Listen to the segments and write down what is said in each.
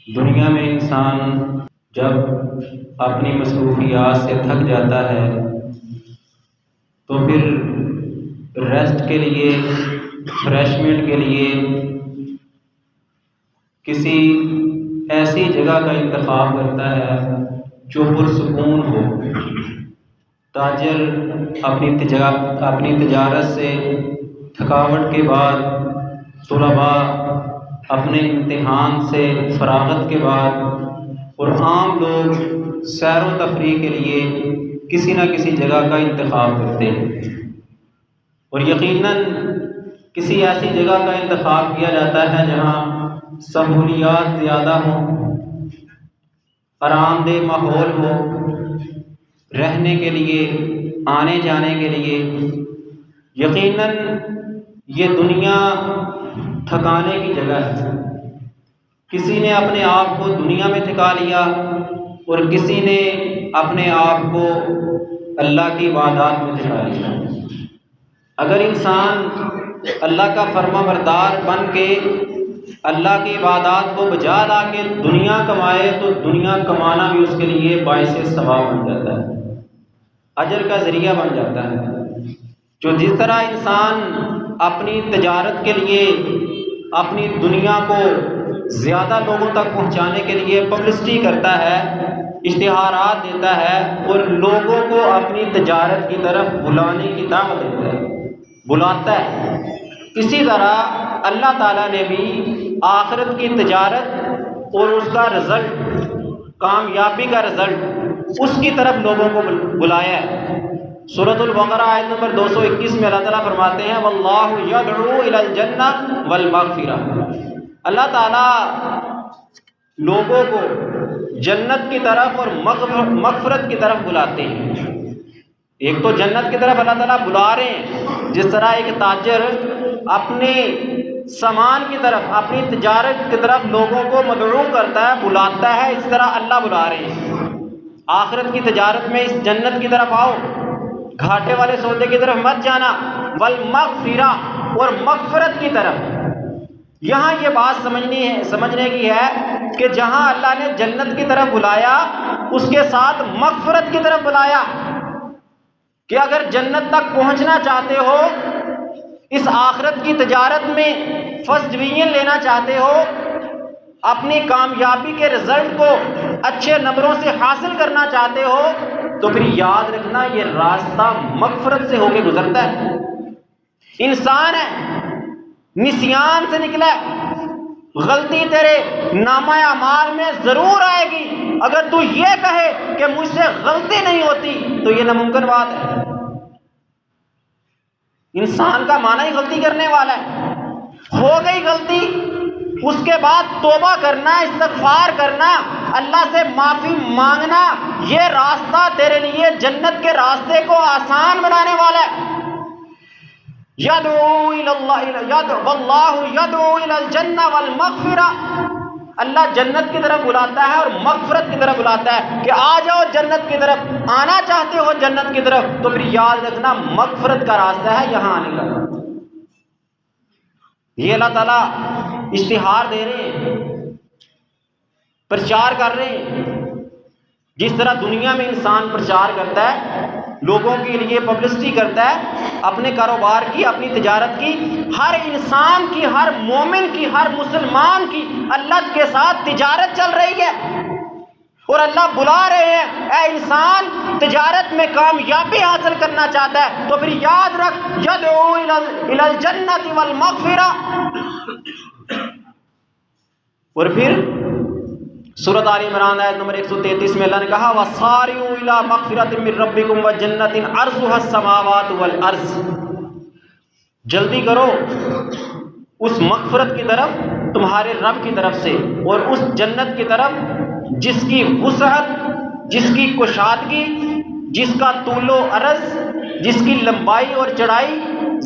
दुनिया में इंसान जब अपनी मसरूफियात से थक जाता है तो फिर रेस्ट के लिए, फ्रेशमेंट के लिए किसी ऐसी जगह का इंतखाब करता है जो पुरसुकून हो। ताजिर अपनी तिजारत से थकावट के बाद, तुलबा अपने इम्तिहान से फरागत के बाद, और आम लोग सैर व तफरीह के लिए किसी न किसी जगह का इंतखाब करते हैं। और यकीनन किसी ऐसी जगह का इंतखाब किया जाता है जहाँ सहूलियात ज़्यादा हों, आरामदेह माहौल हो, रहने के लिए, आने जाने के लिए। यकीनन ये दुनिया थकाने की जगह है। किसी ने अपने आप को दुनिया में थका लिया और किसी ने अपने आप को अल्लाह की इबादत में थका लिया। अगर इंसान अल्लाह का फर्माबरदार बन के अल्लाह की इबादत को बजा ला के दुनिया कमाए तो दुनिया कमाना भी उसके लिए बाइसे सवाब बन जाता है, अजर का ज़रिया बन जाता है। जो जिस तरह इंसान अपनी तिजारत के लिए, अपनी दुनिया को ज़्यादा लोगों तक पहुंचाने के लिए पब्लिसिटी करता है, इश्तिहारात देता है और लोगों को अपनी तिजारत की तरफ बुलाने की दावत देता है, बुलाता है, इसी तरह अल्लाह ताला ने भी आखिरत की तिजारत और उसका रिज़ल्ट, कामयाबी का रिज़ल्ट, उसकी तरफ लोगों को बुलाया है। सूरतुल बकरा आयत नंबर 221 में अल्लाह ताला फरमाते हैं वल्लाहु यदउ इलल जन्नह वल मग़फ़िरा। अल्लाह ताला लोगों को जन्नत की तरफ और मग़फ़िरत की तरफ बुलाते हैं। एक तो जन्नत की तरफ अल्लाह ताला बुला रहे हैं, जिस तरह एक ताजिर अपने सामान की तरफ, अपनी तिजारत की तरफ लोगों को मदऊ करता है, बुलाता है, इस तरह अल्लाह बुला रहे हैं। आखिरत की तिजारत में इस जन्नत की तरफ आओ, घाटे वाले सौदे की तरफ मत जाना। वल मग़फ़िरा, और मग़फ़िरत की तरफ। यहाँ ये बात समझने की है कि जहाँ अल्लाह ने जन्नत की तरफ बुलाया उसके साथ मग़फ़िरत की तरफ बुलाया कि अगर जन्नत तक पहुँचना चाहते हो, इस आखिरत की तिजारत में फर्स्ट डिवीज़न लेना चाहते हो, अपनी कामयाबी के रिज़ल्ट को अच्छे नंबरों से हासिल करना चाहते हो, तो फिर याद रखना ये रास्ता मग़फ़िरत से होके गुजरता है। इंसान है, निस्यान से निकला, गलती तेरे नामा अमाल में ज़रूर आएगी। अगर तू ये कहे कि मुझसे गलती नहीं होती तो ये नामुमकिन बात है। इंसान का माना ही गलती करने वाला है। हो गई गलती, उसके बाद तौबा करना, इस्तग़फ़ार करना, अल्लाह से माफ़ी मांगना, ये रास्ता तेरे लिए जन्नत के रास्ते को आसान बनाने वाला है। वल्लाहु यदउ इलल जन्नह वल मग़फ़िरा। अल्लाह जन्नत की तरफ बुलाता है और मग़फ़िरत की तरफ बुलाता है कि आ जाओ जन्नत की तरफ। आना चाहते हो जन्नत की तरफ तो फिर याद रखना मग़फ़िरत का रास्ता है यहाँ आने का। ये अल्लाह ताला इश्तिहार दे रहे हैं, प्रचार कर रहे हैं। जिस तरह दुनिया में इंसान प्रचार करता है, लोगों के लिए पब्लिसिटी करता है, अपने कारोबार की, अपनी तिजारत की, हर इंसान की, हर मोमिन की, हर मुसलमान की अल्लाह के साथ तिजारत चल रही है और अल्लाह बुला रहे हैं, ऐ इंसान तिजारत में कामयाबी हासिल करना चाहता है तो फिर याद रख यदउ इलल जन्नति वल मग़फ़िरा। और फिर सूरत आल इमरान आयत नंबर 133 में अल्लाह ने कहा वसारिउ इला मग़फ़िरतिन मिन रब्बिकुम व जन्नतिन अर्ज़ुहस समावातु वल अर्ज़। जल्दी करो उस मग़फ़िरत की तरफ, तुम्हारे रब की तरफ से, और उस जन्नत की तरफ जिसकी वुसअत, जिसकी कुशादगी, जिसका तूलो अरज़, जिसकी लंबाई और चढ़ाई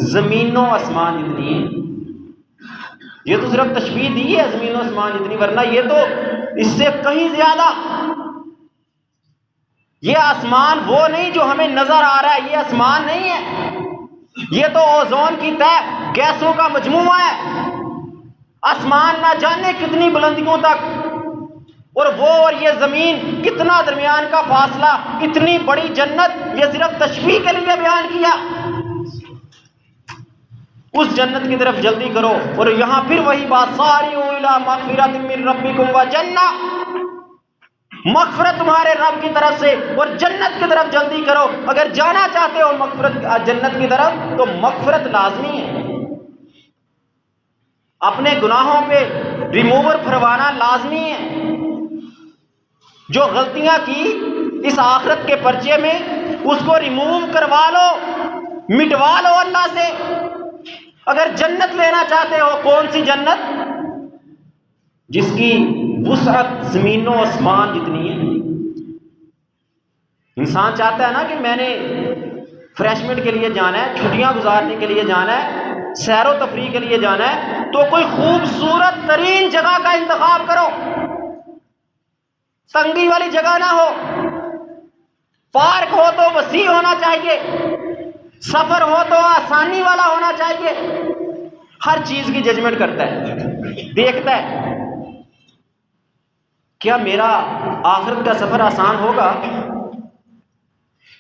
ज़मीन व आसमान जितनी है। ये तो सिर्फ तशबीह दी है ज़मीन व आसमान जितनी, वरना ये तो इससे कहीं ज्यादा। ये आसमान वो नहीं जो हमें नजर आ रहा है, ये आसमान नहीं है, ये तो ओजोन की तह गैसों का मजमूआ है। आसमान ना जाने कितनी बुलंदियों तक और वो और ये ज़मीन कितना दरमियान का फासला, इतनी बड़ी जन्नत, ये सिर्फ तशबीह के लिए बयान किया। उस जन्नत की तरफ जल्दी करो। और यहां फिर वही बात, सारिउ इला मग़फ़िरतिन मिन रब्बिकुम व जन्नह, मग़फ़िरत तुम्हारे रब की तरफ से और जन्नत की तरफ जल्दी करो। अगर जाना चाहते हो मग़फ़िरत जन्नत की तरफ तो मग़फ़िरत लाज़मी है। अपने गुनाहों पे रिमूवर फरवाना लाज़मी है। जो गलतियां की इस आखिरत के पर्चे में, उसको रिमूव करवा लो, मिटवा लो अल्लाह से। अगर जन्नत लेना चाहते हो, कौन सी जन्नत? जिसकी वुसअत ज़मीन व आसमान जितनी है। इंसान चाहता है ना कि मैंने फ्रेशमेंट के लिए जाना है, छुट्टियां गुजारने के लिए जाना है, सैरो तफरीह के लिए जाना है, तो कोई खूबसूरत तरीन जगह का इंतखाब करो। तंगी वाली जगह ना हो, पार्क हो तो वसी होना चाहिए, सफर हो तो आसानी वाला होना चाहिए। हर चीज की जजमेंट करता है, देखता है क्या मेरा आखिरत का सफर आसान होगा?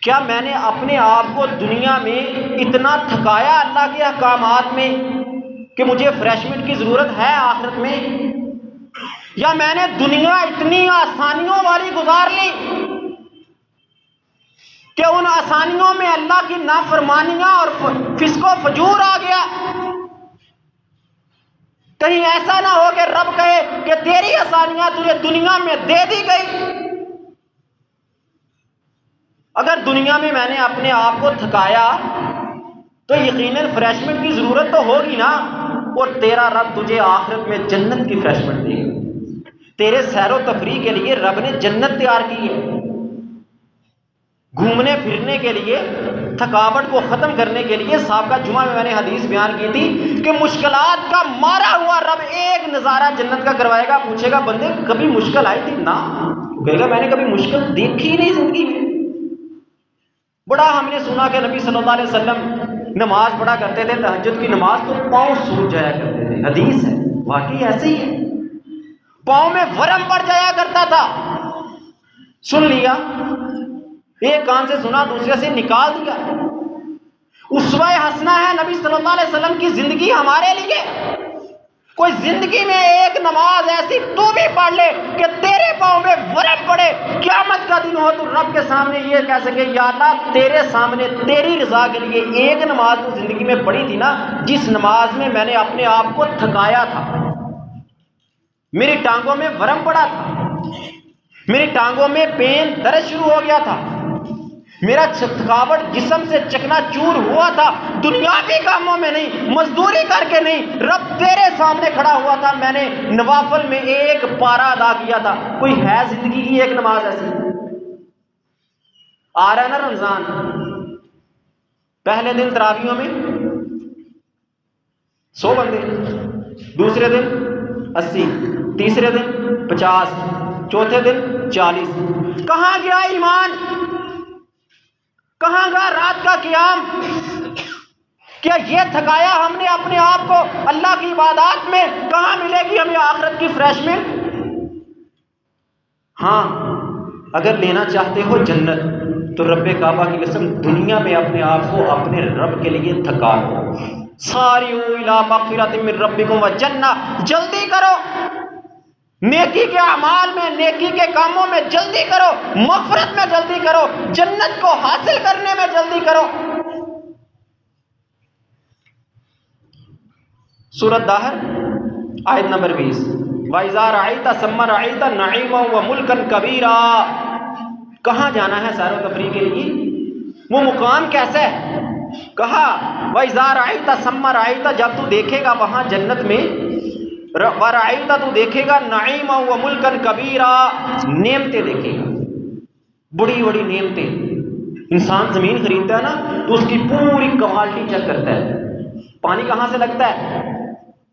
क्या मैंने अपने आप को दुनिया में इतना थकाया अल्लाह के अहकामात में कि मुझे फ्रेशमेंट की जरूरत है आखिरत में? या मैंने दुनिया इतनी आसानियों वाली गुजार ली कि उन आसानियों में अल्लाह की नाफरमानियां और फिस्को फजूर आ गया? कहीं ऐसा ना हो कि रब कहे कि तेरी आसानियां तुझे दुनिया में दे दी गई। अगर दुनिया में मैंने अपने आप को थकाया तो यकीनन फ्रेशमेंट की जरूरत तो होगी ना। और तेरा रब तुझे आखिरत में जन्नत की फ्रेशमेंट देगा। तेरे सैरो तफरीह के लिए रब ने जन्नत तैयार की है। घूमने फिरने के लिए, थकावट को खत्म करने के लिए। साबिक़ा जुमा में मैंने हदीस बयान की थी कि मुश्किलात का मारा हुआ रब एक नज़ारा जन्नत का करवाएगा। पूछेगा बंदे कभी मुश्किल आई थी? ना। कहेगा मैंने कभी मुश्किल देखी ही नहीं जिंदगी में। बड़ा हमने सुना कि नबी सल्लल्लाहु अलैहि वसल्लम नमाज पढ़ा करते थे, तहज्जुद की नमाज, तो पाँव सूज जाया करते थे। हदीस है, वाकई ऐसे ही है। पाँव में वरम पड़ जाया करता था। सुन लिया, एक कान से सुना, दूसरे से निकाल दिया। उसवा हसना है नबी सल्लल्लाहु अलैहि वसल्लम की जिंदगी हमारे लिए। कोई जिंदगी में एक नमाज ऐसी तू भी पढ़ ले कि तेरे पाँव में वरम पड़े, क़यामत का दिन हो तो रब के सामने ये कह सके या अल्लाह तेरे सामने तेरी रज़ा के लिए एक नमाज तो जिंदगी में पढ़ी थी ना, जिस नमाज में मैंने अपने आप को थकाया था, मेरी टांगों में वरम पड़ा था, मेरी टांगों में पेन दर्द शुरू हो गया था, मेरा थकावट जिस्म से चकनाचूर हुआ था। दुनियावी कामों में नहीं, मजदूरी करके नहीं, रब तेरे सामने खड़ा हुआ था। मैंने नवाफल में एक पारा अदा किया था। कोई है जिंदगी की एक नमाज ऐसी? आ रहा है ना रमजान, पहले दिन तरावियों में 100 बंदे, दूसरे दिन 80, तीसरे दिन 50, चौथे दिन 40। कहां गया ईमान? कहां गया रात का क़याम? क्या ये थकाया हमने अपने आप को अल्लाह की इबादत में? कहां मिलेगी हमें आखिरत की फ्रेशमेंट? हाँ, अगर लेना चाहते हो जन्नत तो रब्बे काबा की कसम दुनिया में अपने आप को अपने रब के लिए थका लो। सारिउ इला मग़फ़िरतिन मिन रब्बिकुम व जन्नह, जल्दी करो नेकी के अमाल में, नेकी के कामों में जल्दी करो, मग़फ़िरत में जल्दी करो, जन्नत को हासिल करने में जल्दी करो। सूरत दाहर आयत नंबर 20, वइज़ा रअयता सम्मा रअयता नईमन व मुल्कन कबीरा। कहाँ जाना है सैरो तफरीह के लिए? वो मुकाम कैसा है? कहा वइज़ा रअयता सम्मा रअयता, जब तू देखेगा वहां जन्नत में, वरअयता तू देखेगा नईमन व मुल्कन कबीरा, नेमतें देखेगा, बड़ी बड़ी नेमतें। इंसान जमीन खरीदता है ना तो उसकी पूरी क्वालिटी चेक करता है। पानी कहाँ से लगता है,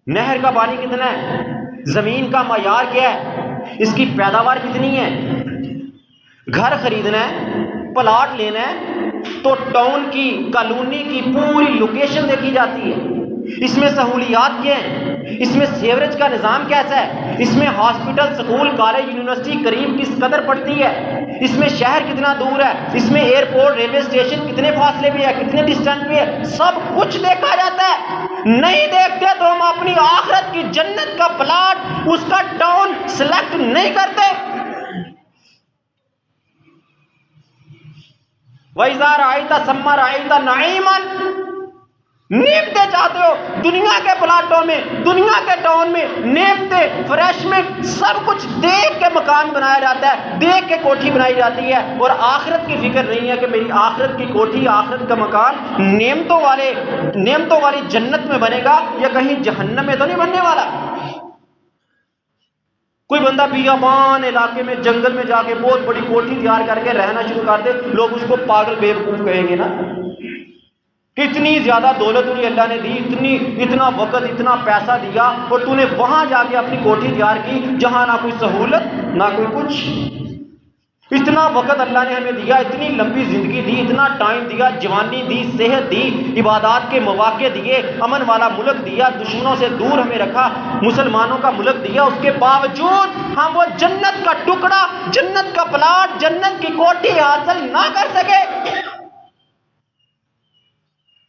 नहर का पानी कितना है, जमीन का मयार क्या है, इसकी पैदावार कितनी है। घर खरीदना है, प्लॉट लेना है तो टाउन की, कॉलोनी की पूरी लोकेशन देखी जाती है, इसमें सहूलियात क्या हैं, इसमें सीवरेज का निज़ाम कैसा है, इसमें हॉस्पिटल, स्कूल, कॉलेज, यूनिवर्सिटी करीब किस कदर पड़ती है, इसमें शहर कितना दूर है, इसमें एयरपोर्ट, रेलवे स्टेशन कितने फासले पे है, कितने डिस्टेंस पे है, सब कुछ देखा जाता है। नहीं देखते तो हम अपनी आखिरत की जन्नत का प्लाट, उसका टाउन सिलेक्ट नहीं करते। वैज़ा राइता सम्मा राइता नाइमन, नेमते चाहते हो दुनिया के प्लाटों में, दुनिया के टाउन में, नेमते, फ्रेशमेंट, सब कुछ देख के मकान बनाया जाता है, देख के कोठी बनाई जाती है, और आखिरत की फिक्र नहीं है कि मेरी आखिरत की कोठी, आखिरत का मकान नेमतों वाली जन्नत में बनेगा या कहीं जहन्नम में तो नहीं बनने वाला। कोई बंदा बियाबान इलाके में, जंगल में जाके बहुत बड़ी कोठी तैयार करके रहना शुरू कर दे, लोग उसको पागल बेवकूफ कहेंगे ना। कितनी ज्यादा दौलत तुझे अल्लाह ने दी, इतना वक्त, इतना पैसा दिया, और तूने वहां जाके अपनी कोठी तैयार की जहां ना कोई सहूलत ना कोई कुछ। इतना वक्त अल्लाह ने हमें दिया, इतनी लंबी जिंदगी दी, इतना टाइम दिया, जवानी दी, सेहत दी, इबादत के मौके दिए, अमन वाला मुल्क दिया, दुश्मनों से दूर हमें रखा, मुसलमानों का मुल्क दिया, उसके बावजूद हम वो जन्नत का टुकड़ा, जन्नत का प्लाट, जन्नत की कोठी हासिल ना कर सके।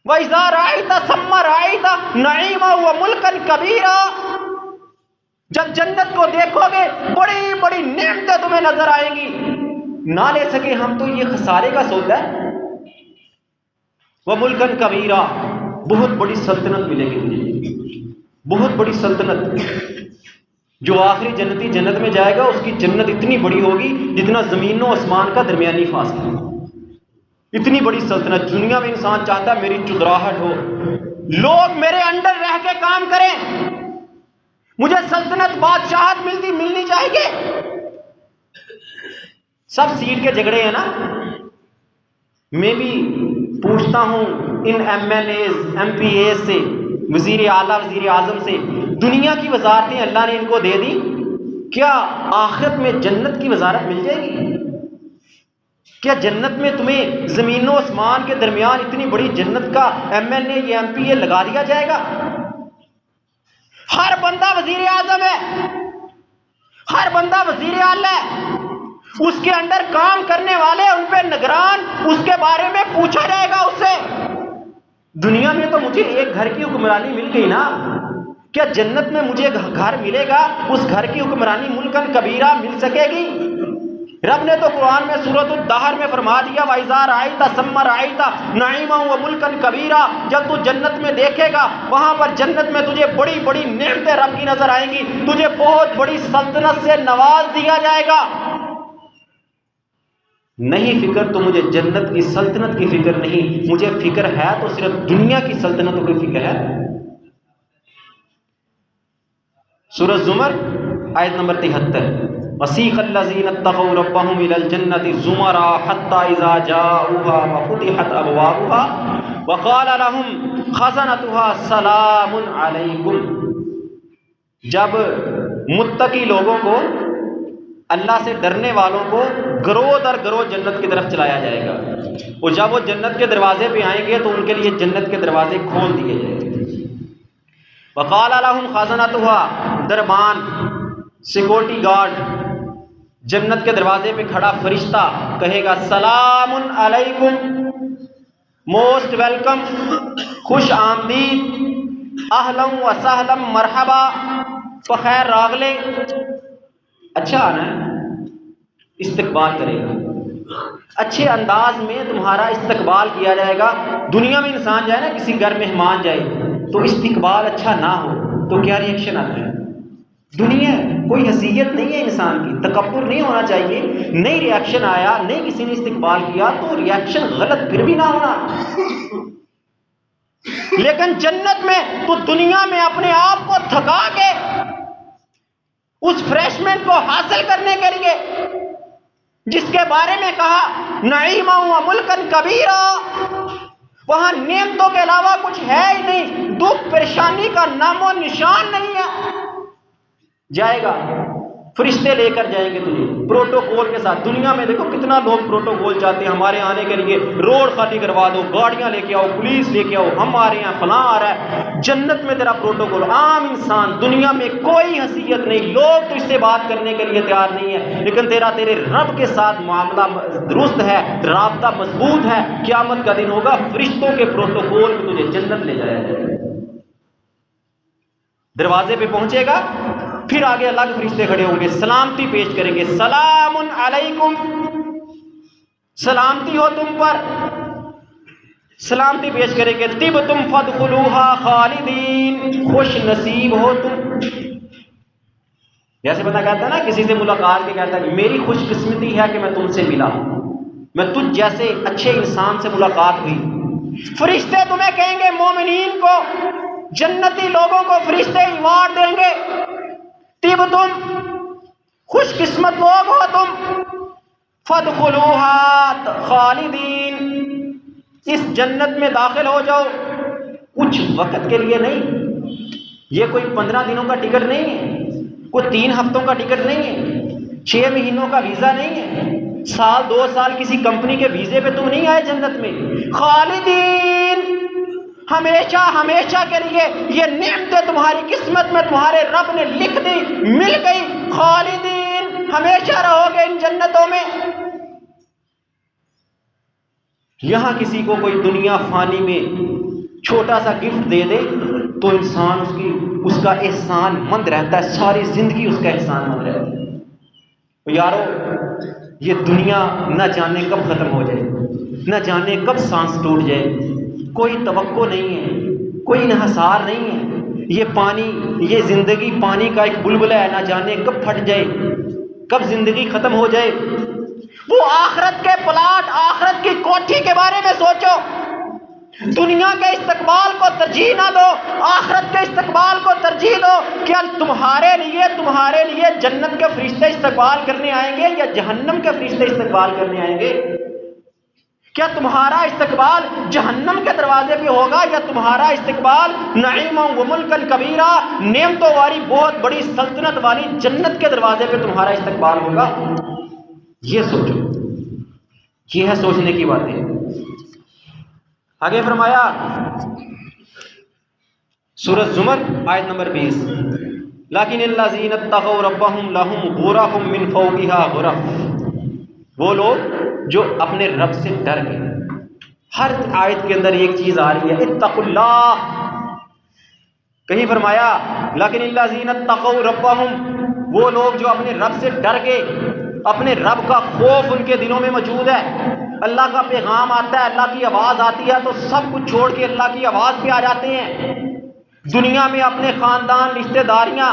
वैज़ा राइता सम्मा राइता नईमा व मुल्कन कबीरा, जब जन्नत को देखोगे बड़ी बड़ी नेमतें तुम्हें नजर आएंगी, ना ले सके हम तो ये खसारे का सौदा है। व मुल्कन कबीरा, बहुत बड़ी सल्तनत मिलेगी तुझे, बहुत बड़ी सल्तनत। जो आखिरी जन्नती जन्नत में जाएगा उसकी जन्नत इतनी बड़ी होगी जितना जमीन और आसमान का दरमियानी फासला, इतनी बड़ी सल्तनत। दुनिया में इंसान चाहता है मेरी चुदराहट हो, लोग मेरे अंडर रह के काम करें, मुझे सल्तनत, बादशाहत मिलनी चाहिए। सब सीट के झगड़े हैं ना। मैं भी पूछता हूं इन MNAs, MPAs से, वजीर आला, वजीर आजम से, दुनिया की वजारतें अल्लाह ने इनको दे दी, क्या आखिरत में जन्नत की वजारत मिल जाएगी? क्या जन्नत में तुम्हें जमीन और आसमान के दरमियान इतनी बड़ी जन्नत का MNA या MPA लगा दिया जाएगा? हर बंदा वजीर आजम है, हर बंदा वजीर आला है, उसके अंडर काम करने वाले, उन पे निगरान, उसके बारे में पूछा जाएगा उससे। दुनिया में तो मुझे एक घर की हुक्मरानी मिल गई ना, क्या जन्नत में मुझे घर मिलेगा, उस घर की हुक्मरानी मुल्कन कबीरा मिल सकेगी? रब ने तो कुरान में सूरत अद-दहर में फरमा दिया, वैज़ा राइता सम्मा राइता नाइमा व मुल्कन कबीरा, जब तू जन्नत में देखेगा वहां पर जन्नत में तुझे बड़ी बड़ी नेमतें रब की नजर आएंगी, तुझे बहुत बड़ी सल्तनत से नवाज दिया जाएगा। नहीं फिक्र तो मुझे जन्नत की सल्तनत की फिक्र नहीं, मुझे फिक्र है तो सिर्फ दुनिया की सल्तनतों की फिक्र है। सूरह ज़ुमर आयत नंबर 73, वसीक़ल्लज़ीना इत्तक़ौ रब्बहुम इलल जन्नति ज़ुमरा हत्ता इज़ा जाऊहा व फ़ुतिहत अबवाबुहा व क़ाल लहुम ख़ज़नतुहा सलामुन अलैकुम। जब मुत्तकी लोगों को, अल्लाह से डरने वालों को गरोह दर गरोह जन्नत की तरफ चलाया जाएगा, और जब वो जन्नत के दरवाजे पे आएंगे तो उनके लिए जन्नत के दरवाजे खोल दिए जाएंगे। वक़ाल लहुम ख़ज़नतुहा, दरबान, सिक्योरिटी गार्ड, जन्नत के दरवाजे पे खड़ा फरिश्ता कहेगा सलामुन अलैकुम, मोस्ट वेलकम, खुश आमदीद, अहलम व सहलम मरहबा, बखैर रागले, अच्छा आना है, इस्तकबाल करेगा, अच्छे अंदाज में तुम्हारा इस्तकबाल किया जाएगा। दुनिया में इंसान जाए ना, किसी घर मेहमान जाए तो इस्तकबाल अच्छा ना हो तो क्या रिएक्शन आता है? दुनिया कोई हैसियत नहीं है इंसान की, तकब्बुर नहीं होना चाहिए। नहीं रिएक्शन आया, नहीं किसी ने इस्तकबाल किया तो रिएक्शन गलत फिर भी ना होना। लेकिन जन्नत में तो दुनिया में अपने आप को थका के उस फ्रेशमेंट को हासिल करने के लिए, जिसके बारे में कहा नईमा व मुल्कन कबीरा, वहां नेमतों के अलावा कुछ है ही नहीं, दुख परेशानी का नामो निशान नहीं है। जाएगा फरिश्ते लेकर जाएंगे तुझे प्रोटोकॉल के साथ। दुनिया में देखो कितना लोग प्रोटोकॉल चाहते हैं हमारे आने के लिए, रोड खाली करवा दो, गाड़ियां लेके आओ, पुलिस लेके आओ, हम आ रहे हैं, फलां आ रहा है। जन्नत में तेरा प्रोटोकॉल, आम इंसान, दुनिया में कोई हैसियत नहीं, लोग तो इससे बात करने के लिए तैयार नहीं है, लेकिन तेरे रब के साथ मामला दुरुस्त है, राब्ता मजबूत है। क़यामत का दिन होगा, फरिश्तों के प्रोटोकॉल में तुझे जन्नत ले जाया जाएगा। दरवाजे पे पहुंचेगा, फिर आगे अल्लाह के फरिश्ते खड़े होंगे, सलामती पेश करेंगे, सलामुन अलैकुम, सलामती हो तुम पर, सलामती पेश करेंगे। तिब तुम फदखुलूहा खालिदीन, खुश नसीब हो तुम। जैसे बंदा कहता है ना किसी से मुलाकात के, कहता है मेरी खुशकिस्मती है कि मैं तुमसे मिला, मैं तुझ जैसे अच्छे इंसान से मुलाकात हुई। फरिश्ते तुम्हें कहेंगे, मोमिनीन को, जन्नती लोगों को फरिश्ते इवार्ड देंगे, तिब तुम खुशकिस्मत लोग हो तुम, फदखुलूहा खालिदीन, इस जन्नत में दाखिल हो जाओ। कुछ वक्त के लिए नहीं, ये कोई 15 दिनों का टिकट नहीं है, कोई 3 हफ्तों का टिकट नहीं है, 6 महीनों का वीजा नहीं है, साल 2 साल किसी कंपनी के वीजे पे तुम नहीं आए जन्नत में। खालिदीन, हमेशा हमेशा के लिए ये नेमतें तुम्हारी किस्मत में तुम्हारे रब ने लिख दी, मिल गई। खालिदीन, हमेशा रहोगे इन जन्नतों में। यहां किसी को कोई दुनिया फानी में छोटा सा गिफ्ट दे दे तो इंसान उसका एहसान मंद रहता है, सारी जिंदगी उसका एहसान मंद रहता है। तो यारो, ये दुनिया न जाने कब खत्म हो जाए, न जाने कब सांस टूट जाए, कोई तवक्को नहीं है, कोई इन्हिसार नहीं है। ये पानी, ये जिंदगी पानी का एक बुलबुला है, ना जाने कब फट जाए, कब जिंदगी खत्म हो जाए। वो आखिरत के प्लाट, आखिरत की कोठी के बारे में सोचो। दुनिया के इस्तकबाल को तरजीह ना दो, आखिरत के इस्तकबाल को तरजीह दो। क्या तुम्हारे लिए जन्नत के फरिश्ते इस्तकबाल करने आएंगे या जहन्नम के फरिश्ते इस्तकबाल करने आएंगे? क्या तुम्हारा इस्तकबाल जहन्नम के दरवाजे पे होगा या तुम्हारा इस्तकबाल नईम व मुल्कन कबीरा, नेमतों वाली बहुत बड़ी सल्तनत वाली जन्नत के दरवाजे पे तुम्हारा इस्तकबाल होगा? ये सोचो, ये है सोचने की बातें। आगे फरमाया सूरह ज़ुमर आयत नंबर 20, लाकिनिल्लज़ीना तक़ौ रब्बहुम लहुम गुरफ़ुम मिन फ़ौक़िहा गुरफ़, वो लोग जो अपने रब से डर गए। हर आयत के अंदर एक चीज आ रही है, इत्तक़ुल्लाह। कहीं फरमाया लाकिनिल्लज़ीना तक़ौ रब्बहुम, वो लोग जो अपने रब से डर गए, अपने रब का खौफ उनके दिलों में मौजूद है। अल्लाह का पैगाम आता है, अल्लाह की आवाज़ आती है तो सब कुछ छोड़ के अल्लाह की आवाज़ पे आ जाते हैं। दुनिया में अपने ख़ानदान, रिश्तेदारियाँ,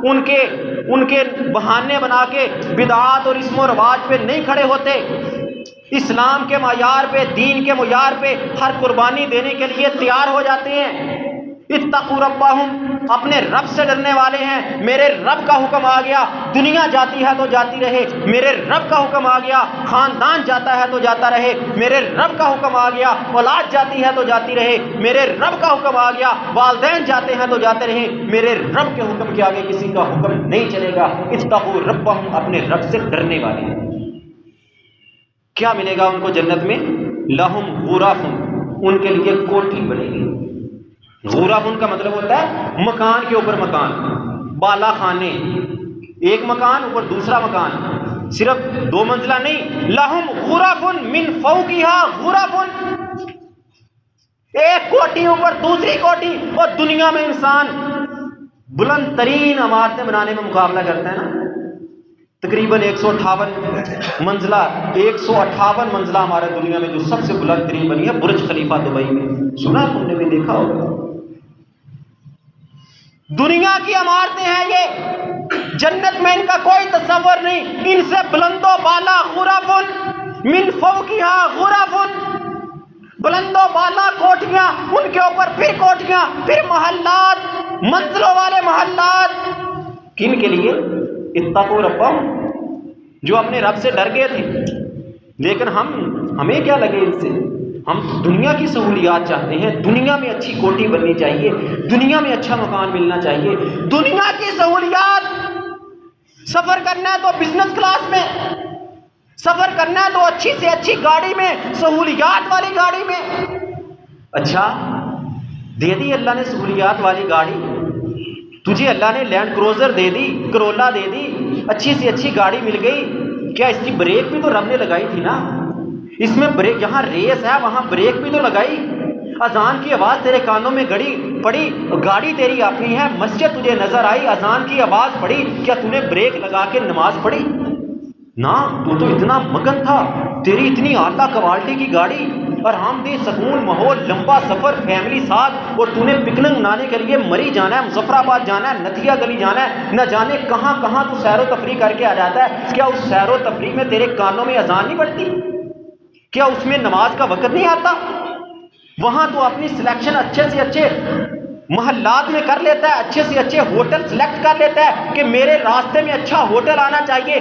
उनके बहाने बना के बिदआत और इस्म और रवाज पे नहीं खड़े होते। इस्लाम के मयार पे, दीन के मयार पे हर कुर्बानी देने के लिए तैयार हो जाते हैं। इत्तक़ू रब्बहुम, अपने रब से डरने वाले हैं। मेरे रब का हुक्म आ गया, दुनिया जाती है तो जाती रहे। मेरे रब का हुक्म आ गया, खानदान जाता है तो जाता रहे। मेरे रब का हुक्म आ गया, औलाद जाती है तो जाती रहे। मेरे रब का हुक्म आ गया, वालिदैन जाते हैं तो जाते रहे। मेरे रब के हुक्म के आगे किसी का हुक्म नहीं चलेगा। इत्तक़ू रब्बहुम, अपने रब से डरने वाले हैं। क्या मिलेगा उनको जन्नत में? लहुम गुरफ़ुन, उनके लिए कोठी बनेगी। गुरफ़ुन का मतलब होता है मकान के ऊपर मकान, बाला खाने, एक मकान ऊपर दूसरा मकान, सिर्फ 2 मंजिला नहीं। लहुम गुरफ़ुन मिन फ़ौक़िहा गुरफ़ुन, एक कोठी ऊपर दूसरी कोठी। और दुनिया में इंसान बुलंद तरीन इमारतें बनाने में मुकाबला करता है ना, तकरीबन 158 मंजिला, 158 मंजिला हमारे दुनिया में जो सबसे बुलंद तरीन बनी है बुर्ज खलीफा दुबई में। सुना, तुमने भी देखा होगा। दुनिया की इमारतें हैं ये, जन्नत में इनका कोई तस्वर नहीं। इनसे बुलंदो बाला गुरफ़ुन मिन फ़ौक़िहा गुरफ़ुन, बुलंदो बाला कोठियां, उनके ऊपर फिर कोठियां, फिर महल्लात, मंजिलों वाले महल्लात। किन के लिए? इत्तक़ू रब्बहुम, जो अपने रब से डर गए थे। लेकिन हमें क्या लगे इनसे? हम दुनिया की सहूलियात चाहते हैं, दुनिया में अच्छी कोठी बननी चाहिए, दुनिया में अच्छा मकान मिलना चाहिए। दुनिया की सहूलियात सफर करना है तो बिजनेस क्लास में, सफर करना है तो अच्छी से अच्छी गाड़ी में, सहूलियात वाली गाड़ी में। अच्छा, दे दी अल्लाह ने सहूलियात वाली गाड़ी, तुझे अल्लाह ने लैंड क्रूजर दे दी, करोला दे दी, अच्छी से अच्छी गाड़ी मिल गई, क्या इसकी ब्रेक भी तो रब ने लगाई थी ना? इसमें ब्रेक, जहाँ रेस है वहाँ ब्रेक भी तो लगाई। अजान की आवाज़ तेरे कानों में गड़ी पड़ी, गाड़ी तेरी अपनी है, मस्जिद तुझे नजर आई, अजान की आवाज़ पड़ी, क्या तूने ब्रेक लगा के नमाज पढ़ी? ना, तू तो इतना मगन था, तेरी इतनी आला क्वालिटी की गाड़ी, आरामदेह सुकून माहौल, लंबा सफर, फैमिली साथ, और तूने पिकनिक मनाने के लिए मरी जाना है, मुजफ्फराबाद जाना है, नथिया गली जाना है, न जाने कहाँ कहाँ तू सैरो तफरी करके आ जाता है। क्या उस सैरो तफरी में तेरे कानों में अजान नहीं पड़ती? क्या उसमें नमाज का वक्त नहीं आता? वहां तो अपनी सिलेक्शन अच्छे से अच्छे मोहल्लात में कर लेता है, अच्छे से अच्छे होटल सिलेक्ट कर लेता है कि मेरे रास्ते में अच्छा होटल आना चाहिए,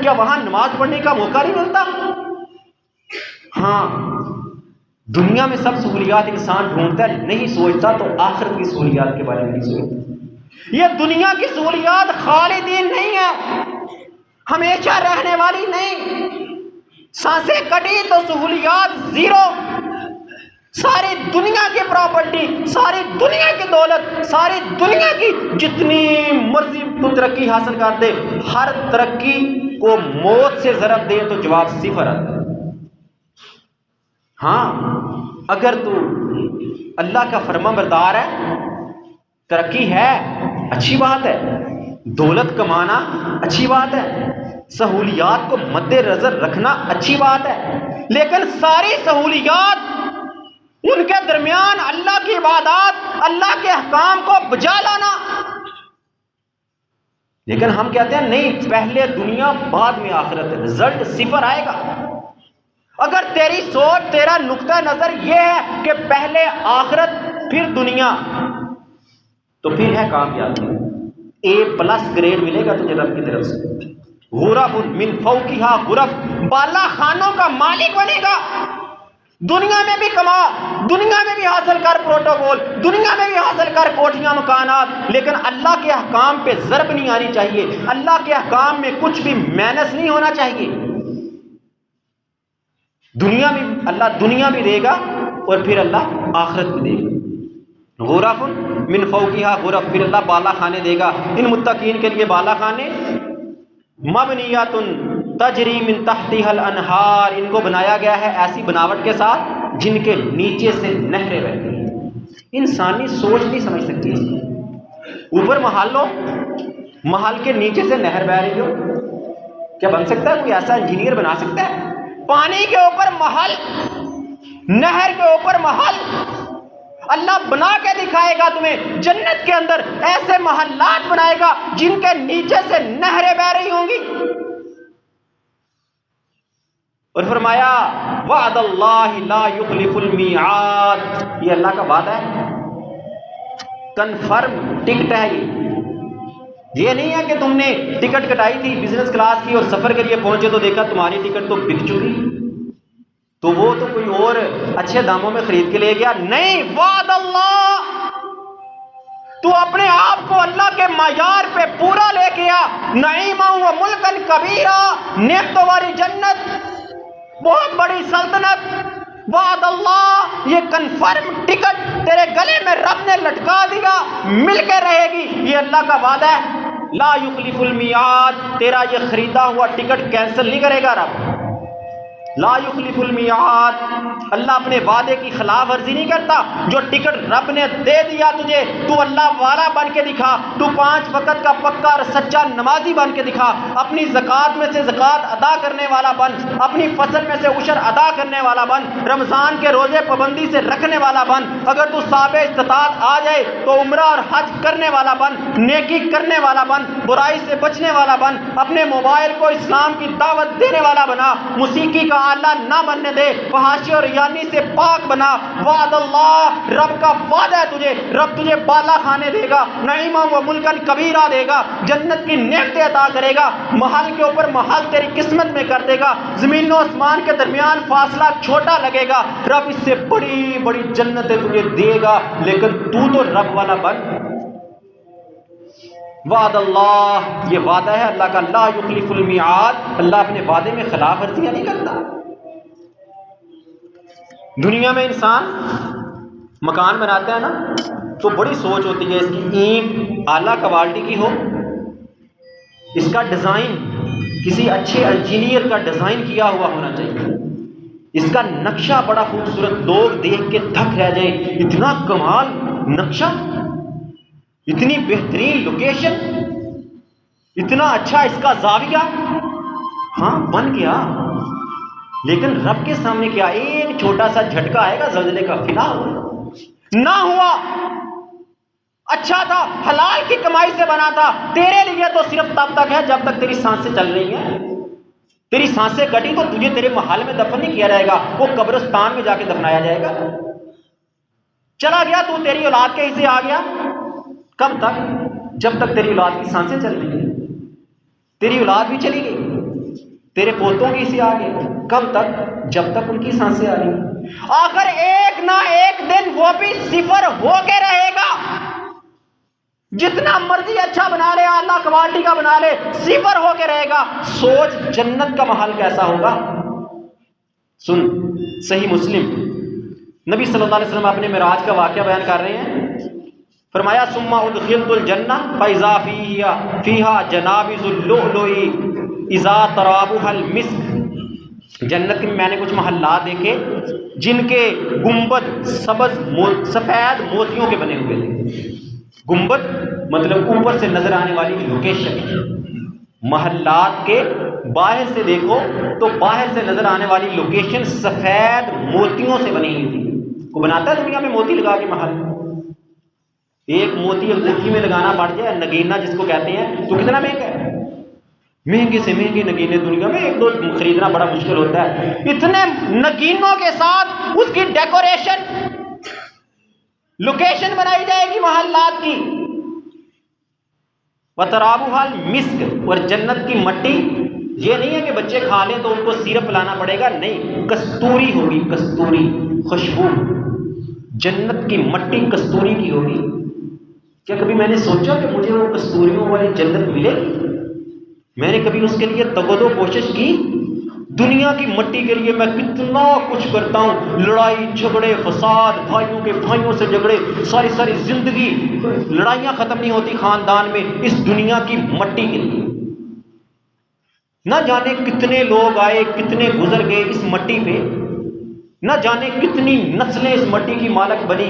क्या वहां नमाज पढ़ने का मौका नहीं मिलता? हाँ, दुनिया में सब सहूलियात इंसान ढूंढता है, नहीं सोचता तो आखिरत की सहूलियात के बारे में नहीं सोचता। ये दुनिया की सहूलियात खालिदीन नहीं है, हमेशा रहने वाली नहीं। सांसें कटी तो सहूलियात जीरो। सारी दुनिया की प्रॉपर्टी, सारी दुनिया की दौलत, सारी दुनिया की जितनी मर्जी तो तरक्की हासिल कर दे, हर तरक्की को मौत से जरब दे तो जवाब सिफर आता है। हाँ, अगर तू अल्लाह का फरमाबरदार है, तरक्की है, अच्छी बात है, दौलत कमाना अच्छी बात है, सहूलियात को मद्देनजर रखना अच्छी बात है, लेकिन सारी सहूलियात उनके दरमियान अल्लाह की इबादत, अल्लाह के अहकाम को बजा लाना। लेकिन हम कहते हैं नहीं, पहले दुनिया बाद में आखिरत, रिजल्ट सिफर आएगा। अगर तेरी सोच, तेरा नुक्ता नजर यह है कि पहले आखिरत फिर दुनिया, तो फिर है कामयाबी, A+ ग्रेड मिलेगा तुझे रब की तरफ से। गुरफ मिन फौकिहा गुरफ, बाला खानों का मालिक बनेगा। दुनिया में भी कमा, दुनिया में भी हासिल कर प्रोटोकॉल, दुनिया में भी हासिल कर कोठियां मकानात, लेकिन अल्लाह के अहकाम पे ज़र्ब नहीं आनी चाहिए, अल्लाह के अहकाम में कुछ भी माइनस नहीं होना चाहिए। दुनिया में अल्लाह दुनिया भी देगा और फिर अल्लाह आखिरत भी देगा। गुरफुन मिन फौकिहा गुरफ, फिर अल्लाह बाला खाने देगा। इन मुत्तकीन के लिए बाला खाने, मबनियातुन तजरी मिन तहतिहल अनहार, इनको बनाया गया है ऐसी बनावट के साथ जिनके नीचे से नहरें बहती हैं। इंसानी सोच नहीं समझ सकती इसको। ऊपर महल लो, महल के नीचे से नहर बह रही हो, क्या बन सकता है? कोई ऐसा इंजीनियर बना सकता है? पानी के ऊपर महल, नहर के ऊपर महल, अल्लाह बना के दिखाएगा तुम्हें। जन्नत के अंदर ऐसे महल्लात बनाएगा जिनके नीचे से नहरें बह रही होंगी। और फरमाया वअदल्लाहि ला युखलिफुल मिआद, ये अल्लाह का वादा है, कन्फर्म टिकट है ये नहीं है कि तुमने टिकट कटाई थी बिजनेस क्लास की और सफर के लिए पहुंचे तो देखा तुम्हारी टिकट तो बिक चुकी, तो वो तो कोई और अच्छे दामों में खरीद के ले गया। नहीं, वाद अल्लाह, तू अपने आप को अल्लाह के मायार पे पूरा लेके आ। नईमा व मुल्कन कबीरा, नेमतों वाली जन्नत, बहुत बड़ी सल्तनत। वाद अल्लाह, ये कन्फर्म टिकट तेरे गले में रब ने लटका दिया, मिल के रहेगी, ये अल्लाह का वादा है। ला युखलिफुल मियाद, तेरा ये खरीदा हुआ टिकट कैंसिल नहीं करेगा रब। ला युखलिफुल मियाद, अल्लाह अपने वादे की खिलाफ वर्जी नहीं करता। जो टिकट रब ने दे दिया तुझे, तू अल्लाह वाला बन के दिखा, तू 5 वक्त का पक्का और सच्चा नमाजी बन के दिखा, अपनी ज़कात में से ज़कात अदा करने वाला बन, अपनी फसल में से उशर अदा करने वाला बन, रमज़ान के रोज़े पाबंदी से रखने वाला बन। अगर तू साबे इस्तिताअत आ जाए तो उम्रा और हज करने वाला बन, नेकी करने वाला बन, बुराई से बचने वाला बन, अपने मोबाइल को इस्लाम की दावत देने वाला बना, मुसीकी का आला ना बनने दे, फहाशी और यानी से पाक बना। वाद अल्लाह, रब का वादा है तुझे, रब तुझे बाला खाने देगा, नईमा व मुल्कन कबीरा देगा, जन्नत की नेमतें अता करेगा, महल के ऊपर महल तेरी किस्मत में कर देगा, जमीन और आसमान के दरमियान फासला छोटा लगेगा, रब इससे बड़ी बड़ी जन्नतें तुझे देगा। लेकिन तू तो रब वाला बन, वादल्लाह, ये वादा है अल्लाह का, ला युखलिफुल मिआद, अल्लाह अपने वादे में खिलाफ वर्जियां नहीं करता। दुनिया में इंसान मकान बनाता है ना, तो बड़ी सोच होती है इसकी ईंट आला क्वालिटी की हो, इसका डिज़ाइन किसी अच्छे इंजीनियर का डिज़ाइन किया हुआ होना चाहिए, इसका नक्शा बड़ा खूबसूरत, लोग देख के थक रह जाए, इतना कमाल नक्शा, इतनी बेहतरीन लोकेशन, इतना अच्छा इसका जाविया। हाँ बन गया, लेकिन रब के सामने क्या, एक छोटा सा झटका आएगा ज़ल्ज़ले का, फिना ना हुआ। अच्छा था, हलाल की कमाई से बना था, तेरे लिए तो सिर्फ तब तक है जब तक तेरी सांसें चल रही हैं। तेरी सांसें कटी तो तुझे तेरे महल में दफन नहीं किया जाएगा, वो कब्रिस्तान में जाके दफनाया जाएगा। चला गया तू, तेरी औलाद के हिस्से आ गया। कब तक? जब तक तेरी औलाद की सांसें चल रही हैं। तेरी औलाद भी चली गई, तेरे पोतों के हिस्से आ गए। कब तक? जब तक उनकी सांसें आ रही। आखिर एक ना एक दिन वो भी सिफर होके रहेगा। जितना मर्जी अच्छा बना ले, आला क्वालिटी का बना ले, सिफर होके रहेगा। सोच जन्नत का महल कैसा होगा। सुन, सही मुस्लिम, नबी सल्लल्लाहु अलैहि वसल्लम अपने मिराज का वाकया बयान कर रहे हैं। फरमाया सुम्मा उदखिलतुल जन्नह फइज़ा फीहा जनाबिजुल लुअलुई इज़ा तराबुहल मिस्क। जन्नत में मैंने कुछ महल्ला देखे जिनके गुंबद सफेद मोतियों के बने हुए थे। गुंबद मतलब ऊपर से नजर आने वाली लोकेशन। महल्लात के बाहर से देखो तो बाहर से नजर आने वाली लोकेशन सफेद मोतियों से बनी हुई थी। को बनाता है दुनिया में मोती लगा के महल। एक मोती अंगूठी में लगाना पड़ जाए, नगीना जिसको कहते हैं, तो कितना महंगा है। महंगे से महंगे नगीने दुनिया में एक दो खरीदना बड़ा मुश्किल होता है। इतने नगीनों के साथ उसकी डेकोरेशन, लोकेशन बनाई जाएगी महल्लात की। वतराबुहल मिस्क, और जन्नत की मट्टी, ये नहीं है कि बच्चे खा लें तो उनको सिरप लाना पड़ेगा, नहीं, कस्तूरी होगी, कस्तूरी खुशबू। जन्नत की मट्टी कस्तूरी की होगी। क्या कभी मैंने सोचा कि मुझे वो कस्तूरियों वाली जन्नत मिलेगी? मैंने कभी उसके लिए तगदो कोशिश की? दुनिया की मट्टी के लिए मैं कितना कुछ करता हूँ, लड़ाई झगड़े फसाद, भाइयों के भाइयों से झगड़े, सारी सारी जिंदगी लड़ाइयाँ खत्म नहीं होती खानदान में, इस दुनिया की मट्टी के लिए। न जाने कितने लोग आए, कितने गुजर गए इस मट्टी पे, न जाने कितनी नस्लें इस मट्टी की मालक बनी,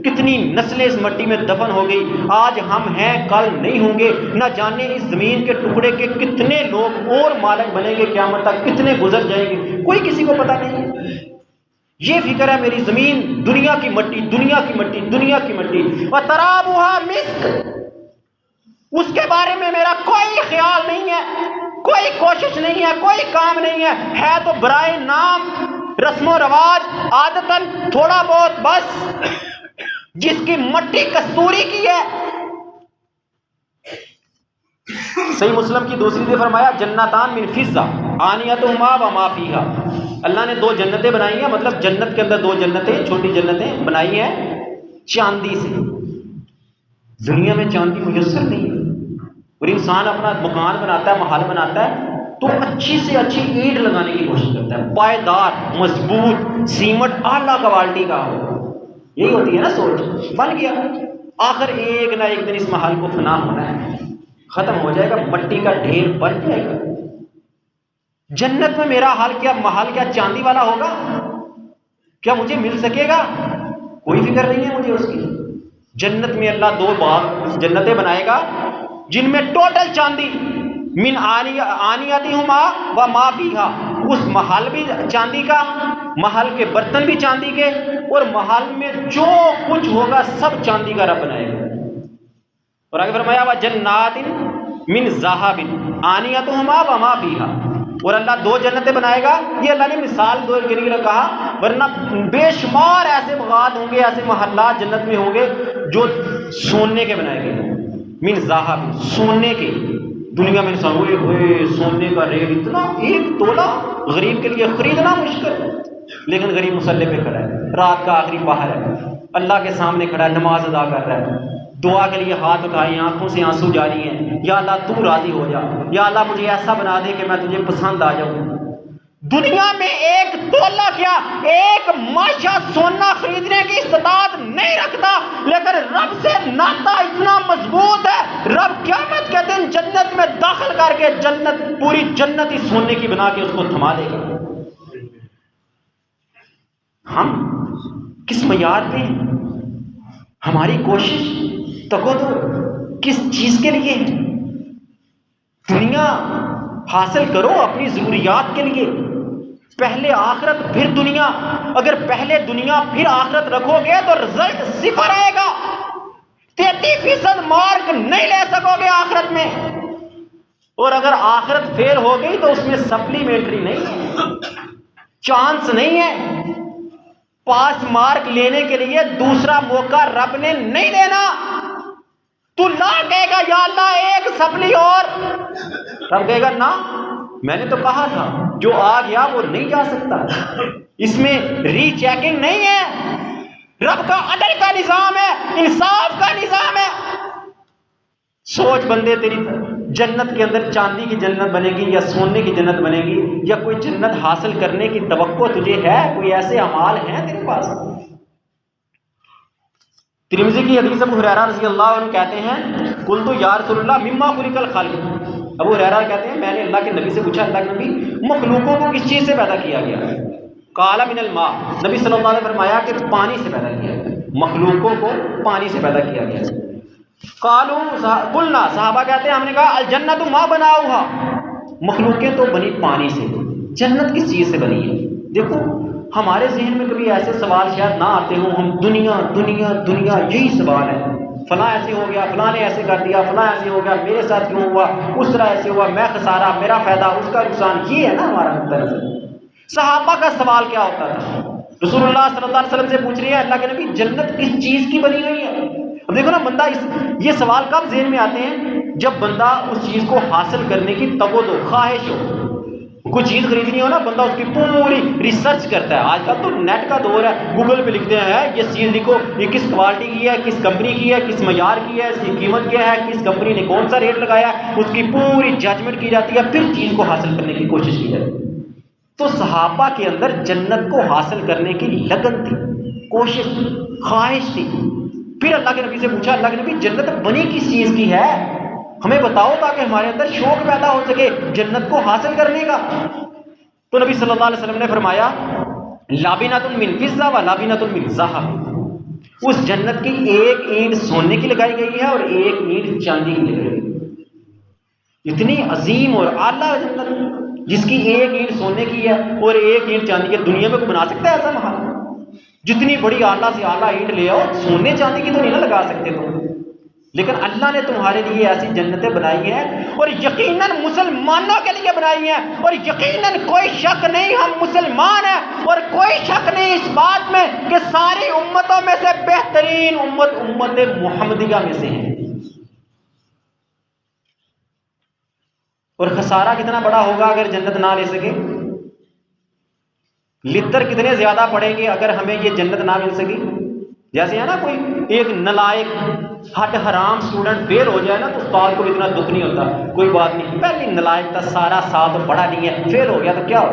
कितनी नस्लें इस मट्टी में दफन हो गई। आज हम हैं, कल नहीं होंगे। न जाने इस जमीन के टुकड़े के कितने लोग और मालक बनेंगे क़यामत तक, कितने गुजर जाएंगे, कोई किसी को पता नहीं है। ये फिक्र है मेरी जमीन, दुनिया की मट्टी, दुनिया की मट्टी, दुनिया की मट्टी। व तराबुहा मिस्क, उसके बारे में मेरा कोई ख्याल नहीं है, कोई कोशिश नहीं है, कोई काम नहीं है तो बराए नाम, रस्मो रवाज, आदतन थोड़ा बहुत बस, जिसकी मट्टी कस्तूरी की है। सही मुस्लिम की दूसरी ने फरमाया जन्नतान मिन फिज़्ज़ा आनियतुहुमा व मा फीहा। अल्लाह ने दो जन्नतें बनाई हैं, मतलब जन्नत के अंदर दो जन्नतें, छोटी जन्नतें बनाई हैं चांदी से। दुनिया में चांदी मुयस्सर नहीं है, और इंसान अपना मकान बनाता है, महल बनाता है, तो अच्छी से अच्छी ईंट लगाने की कोशिश करता है, पायदार, मजबूत, सीमेंट आला क्वालिटी का हो। यही होती है ना सोच। बन गया, आखिर एक ना एक दिन इस महल को फना होना है, खत्म हो जाएगा, मट्टी का ढेर बन जाएगा। जन्नत में मेरा हाल क्या, महल क्या चांदी वाला होगा? क्या मुझे मिल सकेगा? कोई फिक्र नहीं है मुझे उसकी। जन्नत में अल्लाह दो बाग जन्नतें बनाएगा जिनमें टोटल चांदी, मिन आनियतिहुमा व मा फीहा, उस महल भी चांदी का, महल के बर्तन भी चांदी के, और महल में जो कुछ होगा सब चांदी का रब बनाएगा। और आगे फरमाया व जन्नातिन मिन ज़हाबिन आनियतुहुमा व मा फीहा, और अल्लाह दो जन्नतें बनाएगा। ये अल्लाह ने मिसाल दो के लिए कहा, वरना बेशुमार ऐसे बगात होंगे, ऐसे महल्ला जन्नत में होंगे जो सोने के बनाए गए, मिन ज़हाब, सोने के। दुनिया में इंसान हुए सोने का रेट इतना, एक तोला गरीब के लिए खरीदना मुश्किल, लेकिन गरीब मुसल्ले पे खड़ा है, रात का आखिरी पहर है, अल्लाह के सामने खड़ा है, नमाज अदा कर रहा है, दुआ के लिए हाथ उठाए, आंखों से आंसू जारी हैं, या अल्लाह तू राजी हो जा, या अल्लाह मुझे ऐसा बना दे कि मैं तुझे पसंद आ जाऊं। दुनिया में एक तोला क्या, एक माशा सोना खरीदने की इस्तात नहीं रखता, लेकिन रब से नाता इतना मजबूत है, रब क़यामत के दिन जन्नत में दाखिल करके जन्नत, पूरी जन्नत ही सोने की बना के उसको थमा देगा। हम किस मयार पे हैं? हमारी कोशिश तको तो किस चीज के लिए है? दुनिया हासिल करो अपनी जरूरियात के लिए, पहले आखिरत फिर दुनिया। अगर पहले दुनिया फिर आखिरत रखोगे तो रिजल्ट 0 आएगा, 33% मार्क नहीं ले सकोगे आखिरत में। और अगर आखिरत फेल हो गई तो उसमें सप्लीमेंट्री नहीं है, चांस नहीं है। पास मार्क लेने के लिए दूसरा मौका रब ने नहीं देना। तू ना कहेगा या अल्लाह एक सप्ली और, रब कहेगा ना, मैंने तो कहा था जो आ गया वो नहीं जा सकता। इसमें रीचेकिंग नहीं है, रब का अदल का निजाम है, इंसाफ का निजाम है। सोच बंदे, तेरी जन्नत के अंदर चांदी की जन्नत बनेगी या सोने की जन्नत बनेगी, या कोई जन्नत हासिल करने की तवक्को तुझे है? कोई ऐसे अमाल हैं तेरे पास? तिरमिज़ी की हदीस अबू हुरैरा रज़ी अल्लाह अन्हु कहते हैं, कुल तो या रसूलल्लाह मिम्मा खुलिकल खालिक। अबू हुरैरा कहते हैं मैंने अल्लाह के नबी से पूछा, अल्लाह के नबी मखलूकों को किस चीज़ से पैदा किया गया? काला मिनल मा, नबी सल्लल्लाहु अलैहि वसल्लम ने फरमाया कि पानी से पैदा किया गया, मखलूकों को पानी से पैदा किया गया। कालू कुलना, सहाबा कहते हैं हमने कहा अल जन्नतु मा बनाऊहा, मखलूकें तो बनी पानी से, जन्नत किस चीज़ से बनी है? देखो हमारे जहन में कभी ऐसे सवाल शायद ना आते हों, हम दुनिया दुनिया दुनिया यही सवाल है, फलां ऐसे हो गया, फलां ने ऐसे कर दिया, फलां ऐसे हो गया, मेरे साथ क्यों हुआ, उस तरह ऐसे हुआ, मैं खसारा, मेरा फायदा, उसका नुकसान, ये है ना हमारा मतलब। सहाबा का सवाल क्या होता था? रसूलुल्लाह सल्लल्लाहु अलैहि वसल्लम से पूछ रही है अल्लाह के नबी जन्नत किस चीज़ की बनी हुई है? अब देखो ना बंदा ये सवाल कब जहन में आते हैं? जब बंदा उस चीज़ को हासिल करने की तगोदो ख्वाहिश हो, कोई चीज़ खरीदनी हो ना, बंदा उसकी पूरी रिसर्च करता है। आजकल तो नेट का दौर है, गूगल पे लिखते हैं ये चीज़ लिखो, ये किस क्वालिटी की है, किस कंपनी की है, किस मयार की है, इसकी कीमत क्या है, किस कंपनी ने कौन सा रेट लगाया, उसकी पूरी जजमेंट की जाती है, फिर चीज़ को हासिल करने की कोशिश की जाती है। तो सहाबा के अंदर जन्नत को हासिल करने की लगन थी, कोशिश, ख्वाहिश थी। फिर अल्लाह के नबी से पूछा, अल्लाह के नबी जन्नत बनी किस चीज़ की है, हमें बताओ ताकि हमारे अंदर शौक पैदा हो सके जन्नत को हासिल करने का। तो नबी सल्लल्लाहु अलैहि वसल्लम ने फरमाया लाबिनातुन मिन फिज़्ज़ा व लाबिनातुन मिन ज़हब, उस जन्नत की एक ईंट सोने की लगाई गई है और एक ईंट चांदी की लगाई गई है। इतनी अजीम और आला जन्नत जिसकी एक ईंट सोने की है और एक ईंट चांदी की। दुनिया में कोई बना सकता है ऐसा महल? जितनी बड़ी आला से आला ईंट ले आओ, सोने चांदी की तो नहीं ना लगा सकते तुम, लेकिन अल्लाह ने तुम्हारे लिए ऐसी जन्नतें बनाई हैं और यकीनन मुसलमानों के लिए बनाई हैं। और यकीनन कोई शक नहीं हम मुसलमान हैं, और कोई शक नहीं इस बात में कि सारी उम्मतों में से बेहतरीन उम्मत उम्मत मुहम्मदिया में से है। और खसारा कितना बड़ा होगा अगर जन्नत ना ले सके, लिद्दर कितने ज्यादा पड़ेंगे अगर हमें ये जन्नत ना मिल सकी। जैसे है ना कोई एक नलायक हट हराम स्टूडेंट फेल हो जाए ना तो उस्ताद को इतना दुख नहीं होता, कोई बात नहीं, पहली नलायक था, सारा साल तो पढ़ा नहीं है, फेल हो गया तो क्या हो।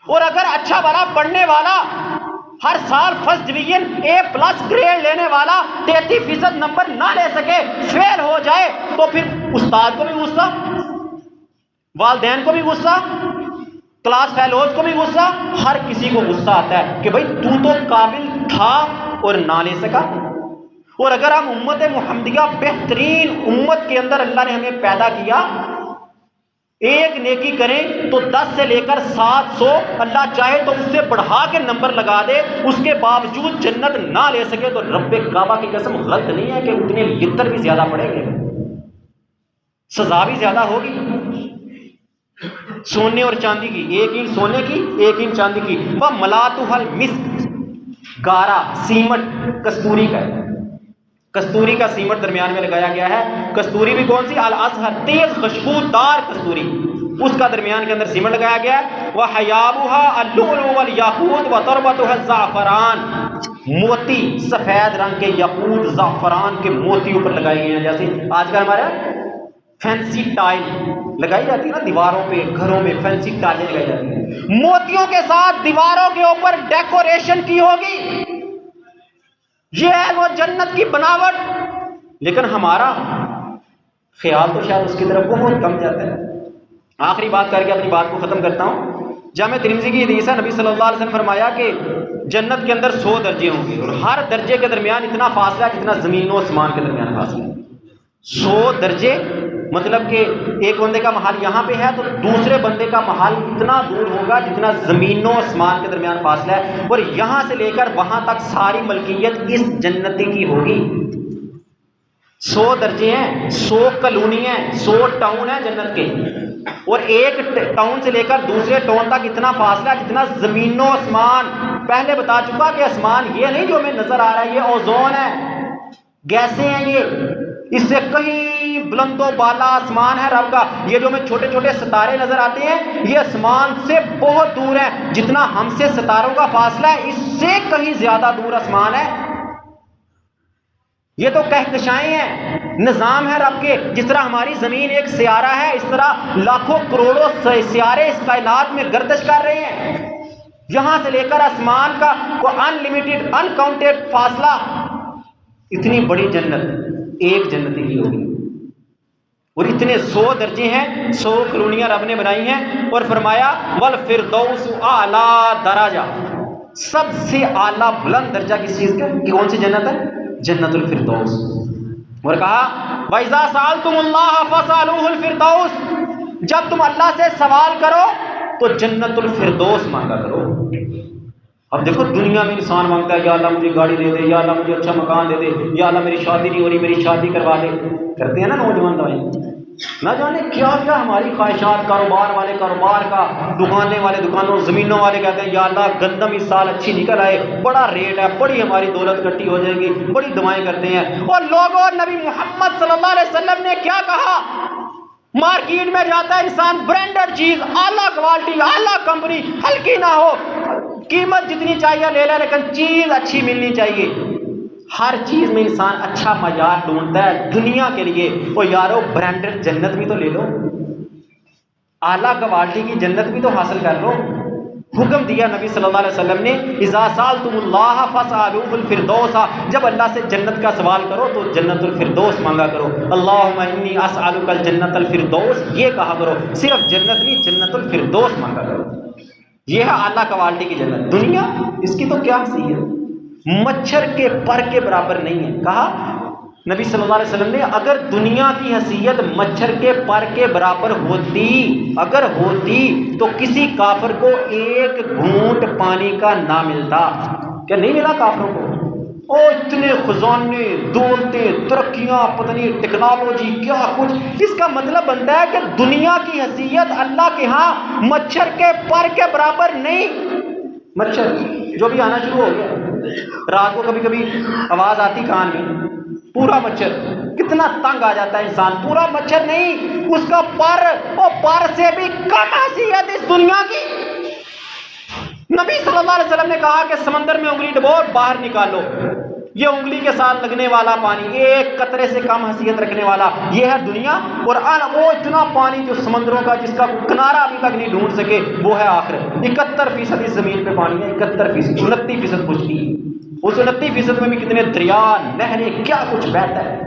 और अगर अच्छा वाला पढ़ने वाला हर साल फर्स्ट डिवीजन A+ ग्रेड लेने वाला 33% नंबर ना ले सके, फेल हो जाए, तो फिर उस्ताद को भी गुस्सा, वालिदैन को भी गुस्सा, क्लास फेलोज को भी गुस्सा, हर किसी को गुस्सा आता है कि भाई तू तो काबिल था और ना ले सका। और अगर हम उम्मत मुहम्मदिया बेहतरीन उम्मत के अंदर अल्लाह ने हमें पैदा किया, एक नेकी करें तो 10 से लेकर 700 अल्लाह चाहे तो उससे बढ़ा के नंबर लगा दे, उसके बावजूद जन्नत ना ले सके तो रब्बे काबा की कसम गलत नहीं है कि उतने लिद्दर भी ज्यादा पड़ेंगे, सजा भी ज्यादा होगी। सोने और चांदी की, एक ईंट सोने की एक ईंट चांदी की। वह मलातुहल मिस्क, गारा सीमट कस्तूरी का है, कस्तूरी का सीमट दरमियान में लगाया गया है। कस्तूरी भी कौन सी? अल असहर, तेज खुशबूदार कस्तूरी, उसका दरमियान के अंदर सीमट लगाया गया है। वह हयाबुहा अल-लुअलु वल याकूत व तरबतुहा ज़अफ़रान, मोती सफेद रंग के याकूत ज़ाफ़रान के मोती ऊपर लगाए गए हैं। जैसे आजकल हमारे फैंसी टाइल लगाई जाती है ना दीवारों पे, घरों में फैंसी टाइलें लगाई जाती हैं, मोतियों के साथ दीवारों के ऊपर डेकोरेशन की होगी। ये है वो जन्नत की बनावट। लेकिन हमारा ख्याल तो शायद उसकी तरफ बहुत कम जाता है। आखिरी बात करके अपनी बात को खत्म करता हूँ। जामे तिरमिज़ी की हदीस है, नबी सल्लल्लाहु अलैहि वसल्लम फरमाया कि जन्नत के अंदर 100 दर्जे होंगे और हर दर्जे के दरमियान इतना फासला है जितना ज़मीन और आसमान के दरमियान फासला है। 100 दर्जे मतलब कि एक बंदे का महल यहाँ पे है तो दूसरे बंदे का महल इतना दूर होगा जितना ज़मीन और आसमान के दरमियान फासला है, और यहाँ से लेकर वहाँ तक सारी मलकियत इस जन्नती की होगी। 100 दर्जे हैं, 100 कॉलोनी है, 100 टाउन है जन्नत के, और एक टाउन से लेकर दूसरे टाउन तक इतना फासला जितना ज़मीनो आसमान। पहले बता चुका कि आसमान ये नहीं जो हमें नजर आ रहा है, ये ओजोन है, गैसें हैं, ये इससे कहीं बुलंदो बाला आसमान है रब का। ये जो हमें छोटे छोटे सितारे नजर आते हैं ये आसमान से बहुत दूर है। जितना हमसे सितारों का फासला है इससे कहीं ज्यादा दूर आसमान है। ये तो कहकशाएं हैं, निजाम है रब के। जिस तरह हमारी जमीन एक सियारा है इस तरह लाखों करोड़ों सियारे इस कायनात में गर्दिश कर रहे हैं। यहां से लेकर आसमान का को अनलिमिटेड अनकाउंटेड फासला। इतनी बड़ी जन्नत एक जन्नती की होगी, और इतने 100 दर्जे हैं, 100 कॉलोनियां रब ने बनाई हैं। और फरमाया वल फिरदौस आला दराजा, सबसे आला बुलंद दर्जा किस चीज का, कि कौन सी जन्नत है, जन्नतुल फिरदौस। और कहा वइज़ा सअलतुमुल्लाह फसअलूहुल फिरदौस, जब तुम अल्लाह से सवाल करो तो जन्नतुल फिरदौस मांगा करो। अब देखो दुनिया में इंसान मांगता है या अल्लाह मुझे गाड़ी दे दे, या अल्लाह मुझे अच्छा मकान दे दे, या अल्लाह मेरी शादी नहीं हो रही मेरी शादी करवा दे। करते हैं ना नौजवान दवाई, ना जाने क्या क्या हमारी ख्वाहिशात। कारोबार वाले कारोबार का, दुकानें वाले दुकानों, ज़मीनों वाले कहते हैं या अल्लाह गंदम इस साल अच्छी निकल आए, बड़ा रेट है, बड़ी हमारी दौलत इकट्ठी हो जाएगी, बड़ी दुआएं करते हैं। और लोगों, नबी मोहम्मद सल्लल्लाहु अलैहि वसल्लम ने क्या कहा, मार्केट में जाता है इंसान ब्रांडेड चीज, आला क्वालिटी, आला कंपनी, हल्की ना हो, कीमत जितनी चाहिए ले ले, लेकिन चीज अच्छी मिलनी चाहिए। हर चीज में इंसान अच्छा मजाक ढूंढता है दुनिया के लिए। ओ यारो ब्रांडेड जन्नत भी तो ले लो, आला क्वालिटी की जन्नत भी तो हासिल कर लो। हुक्म दिया नबी सल्लल्लाहु अलैहि वसल्लम ने, इज़ा सालतुमुल्लाह फसअलूहुल फिरदौस, जब अल्लाह से जन्नत का सवाल करो तो जन्नतुल फिरदौस मांगा करो। अल्लाहुम्मा इन्नी असअलुकल जन्नतल फिरदौस, ये कहा करो, सिर्फ जन्नत नहीं जन्नतुल फिरदौस मांगा करो। यह है आला क्वालिटी की जन्नत। दुनिया इसकी तो क्या हैसियत, मच्छर के पर के बराबर नहीं है। कहा नबी सल्लल्लाहु अलैहि वसल्लम ने, अगर दुनिया की हैसियत मच्छर के पर के बराबर होती, अगर होती तो किसी काफिर को एक घूंट पानी का ना मिलता। क्या नहीं मिला काफिरों को? ओ इतने खजाने, दौलतें, तरक्कियां, पता नहीं टेक्नोलॉजी क्या कुछ। इसका मतलब बनता है कि दुनिया की हैसियत अल्लाह के यहाँ मच्छर के पर के बराबर नहीं। मच्छर जो भी आना शुरू हो गया, रात को कभी कभी आवाज आती कान में, पूरा मच्छर, कितना तंग आ जाता है इंसान। पूरा मच्छर नहीं, उसका पर, वो पर से भी कम हैसियत इस दुनिया की। नबी सल्लल्लाहु अलैहि वसल्लम ने कहा कि समंदर में उंगली डुबो, बाहर निकालो, ये उंगली के साथ लगने वाला पानी, एक कतरे से कम हैसियत रखने वाला, ये है दुनिया। और वो इतना पानी जो समंदरों का जिसका किनारा अभी तक नहीं ढूंढ सके, वो है आखिरत। 71% इस जमीन पे पानी है, 71%, 29% खुशकी है। उस 29% में भी कितने दरिया, नहरें, क्या कुछ बहता है।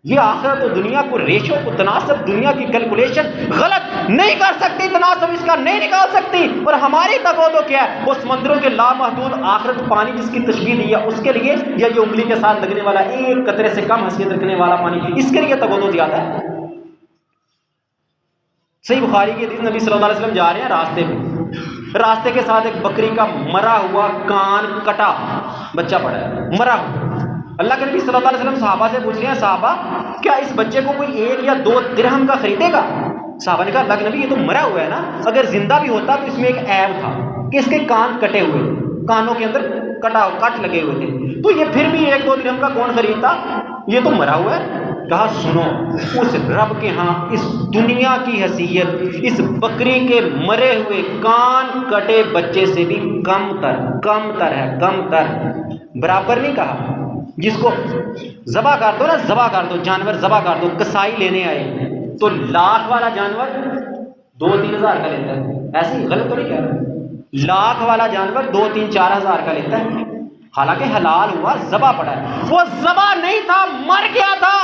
ये आखिरत और दुनिया को रेशो को तनासब, दुनिया की कैलकुलेशन गलत नहीं कर सकती, तनासब इसका नहीं निकाल सकती। और हमारी तगोदो क्या है, वो समंदरों के लामहदूद आखिरत पानी जिसकी तशबीह दी है उसके लिए, या ये उंगली के साथ लगने वाला एक कतरे से कम हैसियत रखने वाला पानी, इसके लिए तगोदो ज्यादा है। सही बुखारी की हदीस, नबी सल्लल्लाहु अलैहि वसल्लम जा रहे हैं रास्ते में, रास्ते के साथ एक बकरी का मरा हुआ कान कटा बच्चा पड़ा है, मरा हुआ। अल्लाह के नबी सल्लल्लाहु अलैहि वसल्लम सहाबा से पूछ रहे हैं, सहाबा क्या इस बच्चे को कोई 1 या 2 दिरहम का खरीदेगा? सहाबा ने कहा, अल्लाह के नबी ये तो मरा हुआ है ना, अगर जिंदा भी होता तो इसमें एक ऐब था कि इसके कान कटे हुए, कानों के अंदर कट लगे हुए थे, तो ये फिर भी 1-2 दिरहम का कौन खरीदता, ये तो मरा हुआ है। कहा सुनो, उस रब के यहाँ इस दुनिया की हैसियत इस बकरी के मरे हुए कान कटे बच्चे से भी कमतर है, कमतर। बराबर नहीं कहा। जिसको ज़बह कर दो ना, ज़बह कर दो, जानवर ज़बह कर दो, कसाई लेने आए तो लाख वाला जानवर 2-3 हज़ार का लेता है, ऐसे ही गलत तो नहीं कह रहा। लाख वाला जानवर 2-3-4 हज़ार का लेता है, हालांकि हलाल हुआ, ज़बह पड़ा है। वो ज़बह नहीं था, मर गया था,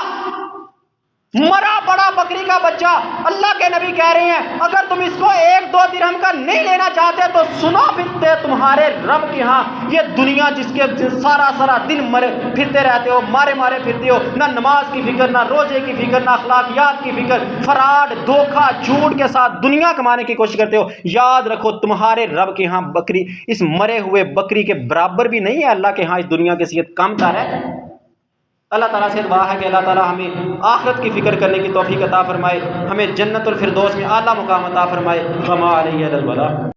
मरा पड़ा बकरी का बच्चा। अल्लाह के नबी कह रहे हैं अगर तुम इसको 1-2 दिरहम का नहीं लेना चाहते तो सुनो फिरते तुम्हारे रब के यहाँ, ये दुनिया जिसके सारा दिन मरे फिरते रहते हो, मारे मारे फिरते हो, ना नमाज की फिक्र, ना रोजे की फिक्र, ना अखलाकियात की फिक्र, फराड धोखा झूठ के साथ दुनिया कमाने की कोशिश करते हो। याद रखो तुम्हारे रब के यहाँ बकरी इस मरे हुए बकरी के बराबर भी नहीं है। अल्लाह के यहाँ इस दुनिया की हैसियत कम तर है। अल्लाह ताला से दुआ है कि अल्लाह ताला हमें आखिरत की फ़िक्र करने की तौफीक अता फरमाए, हमें जन्नतुल फिरदौस में आला मुकाम अता फरमाए। वमा अलैहि अल बलाग।